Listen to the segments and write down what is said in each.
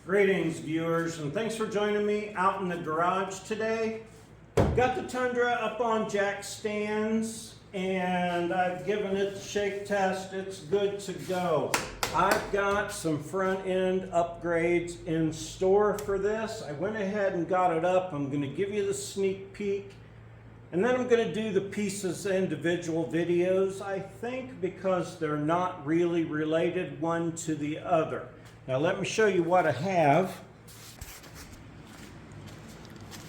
Greetings, viewers, and thanks for joining me out in the garage today. Got the Tundra up on jack stands, and I've given it the shake test. It's good to go. I've got some front end upgrades in store for this. I went ahead and got it up. I'm going to give you the sneak peek, and then I'm going to do the pieces individual videos, I think, because they're not really related one to the other. Now let me show you what I have.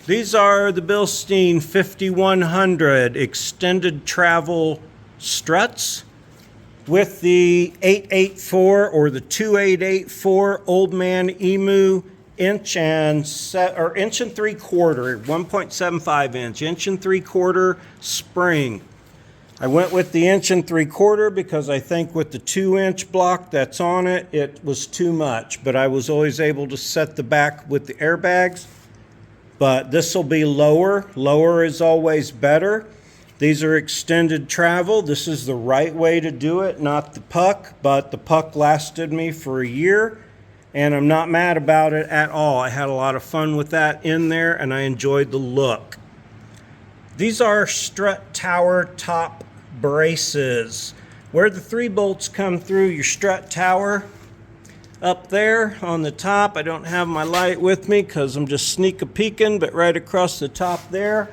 These are the Bilstien 5100 extended travel struts with the 884 or the 2884 Old Man Emu inch and 3/4, 1.75 inch and 3/4 spring. I went with the 1 3/4 because I think with the 2-inch block that's on it, it was too much, but I was always able to set the back with the airbags. But this will be lower. Lower is always better. These are extended travel. This is the right way to do it, not the puck, but the puck lasted me for a year, and I'm not mad about it at all. I had a lot of fun with that in there, and I enjoyed the look. These are strut tower top braces. Where the 3 bolts come through your strut tower, up there on the top, I don't have my light with me because I'm just sneak peeking, but right across the top there,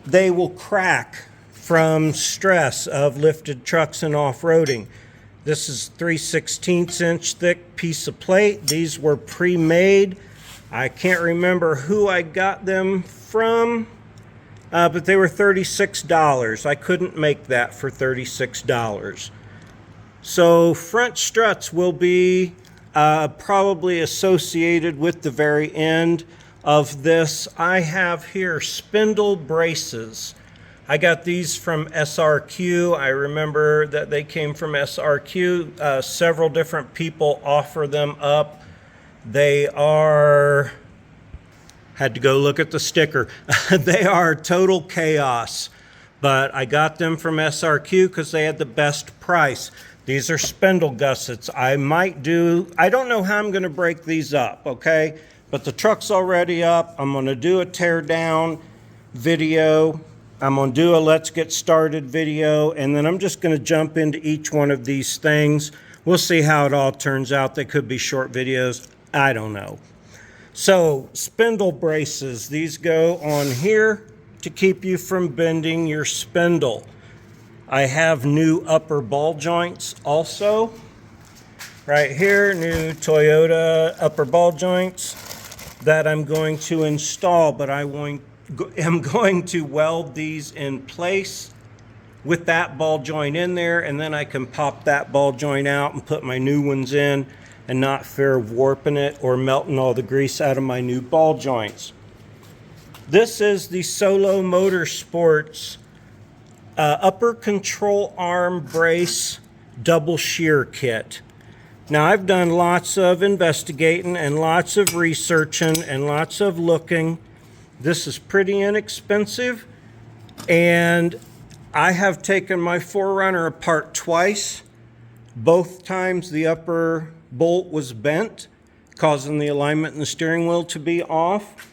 they will crack from stress of lifted trucks and off-roading. This is 3/16 inch thick piece of plate. These were pre-made. I can't remember who I got them from. But they were $36. I couldn't make that for $36. So front struts will be probably associated with the very end of this. I have here spindle braces. I got these from SRQ. I remember that they came from SRQ. Several different people offer them up. They are... Had to go look at the sticker. They are total chaos, but I got them from SRQ because they had the best price. These are spindle gussets. I don't know how I'm going to break these up, okay? But the truck's already up. I'm going to do a tear down video. I'm going to do a let's get started video, and then I'm just going to jump into each one of these things. We'll see how it all turns out. They could be short videos. I don't know. So, spindle braces, these go on here to keep you from bending your spindle. I have new upper ball joints also. Right here, new Toyota upper ball joints that I'm going to install, but I'm going to weld these in place with that ball joint in there, and then I can pop that ball joint out and put my new ones in and not fear of warping it or melting all the grease out of my new ball joints. This is the Solo Motorsports upper control arm brace double shear kit. Now I've done lots of investigating and lots of researching and lots of looking. This is pretty inexpensive, and I have taken my 4Runner apart twice. Both times the upper bolt was bent, causing the alignment in the steering wheel to be off,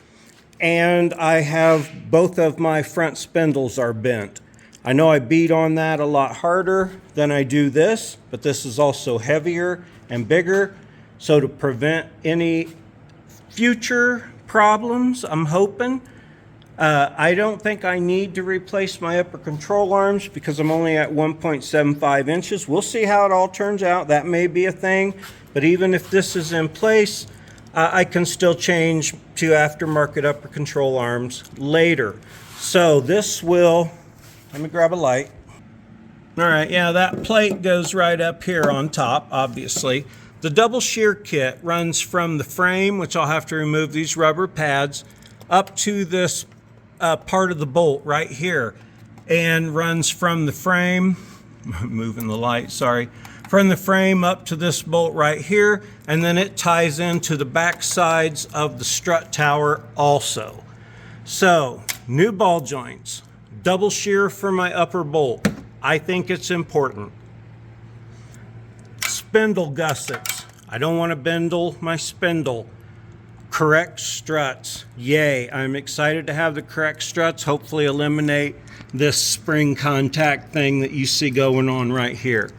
and I have both of my front spindles are bent. I know I beat on that a lot harder than I do this, but this is also heavier and bigger, so to prevent any future problems, I'm hoping. I don't think I need to replace my upper control arms because I'm only at 1.75 inches. We'll see how it all turns out. That may be a thing, but even if this is in place, I can still change to aftermarket upper control arms later. So this will, let me grab a light. All right, yeah, that plate goes right up here on top, obviously. The double shear kit runs from the frame, which I'll have to remove these rubber pads, up to this part of the bolt right here, and runs from the frame, moving the light, sorry, from the frame up to this bolt right here, and then it ties into the back sides of the strut tower also. So, new ball joints, double shear for my upper bolt. I think it's important. Spindle gussets. I don't want to bendle my spindle. Correct struts. Yay. I'm excited to have the correct struts. Hopefully eliminate this spring contact thing that you see going on right here.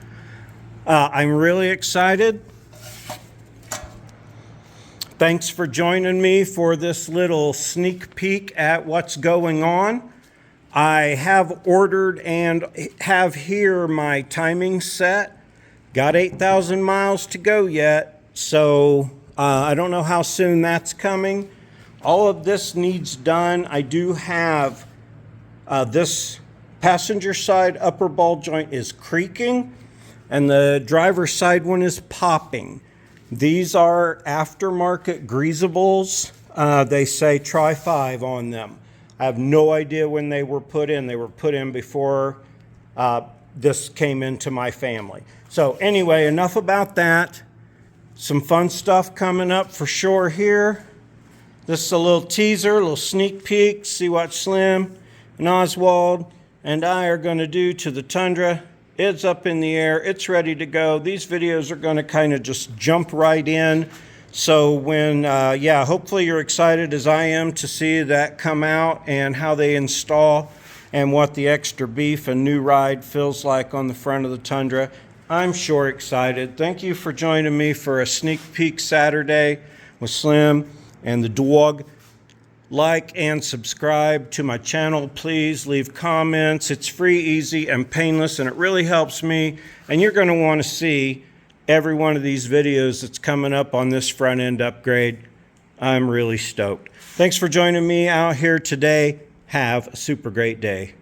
I'm really excited. Thanks for joining me for this little sneak peek at what's going on. I have ordered and have here my timing set. Got 8,000 miles to go yet, so I don't know how soon that's coming. All of this needs done. I do have this passenger side upper ball joint is creaking, and the driver's side one is popping. These are aftermarket greasables. They say try 5 on them. I have no idea when they were put in. They were put in before this came into my family. So anyway, enough about that. Some fun stuff coming up for sure here. This is a little teaser, a little sneak peek. See what Slim and Oswald and I are going to do to the Tundra. It's up in the air. It's ready to go. These videos are going to kind of just jump right in. So when, yeah, hopefully you're excited as I am to see that come out and how they install and what the extra beef and new ride feels like on the front of the Tundra. I'm sure excited. Thank you for joining me for a Sneak Peek Saturday with Slim and the dog. Like and subscribe to my channel, please. Leave comments. It's free, easy, and painless, and it really helps me. And you're going to want to see every one of these videos that's coming up on this front end upgrade. I'm really stoked. Thanks for joining me out here today. Have a super great day.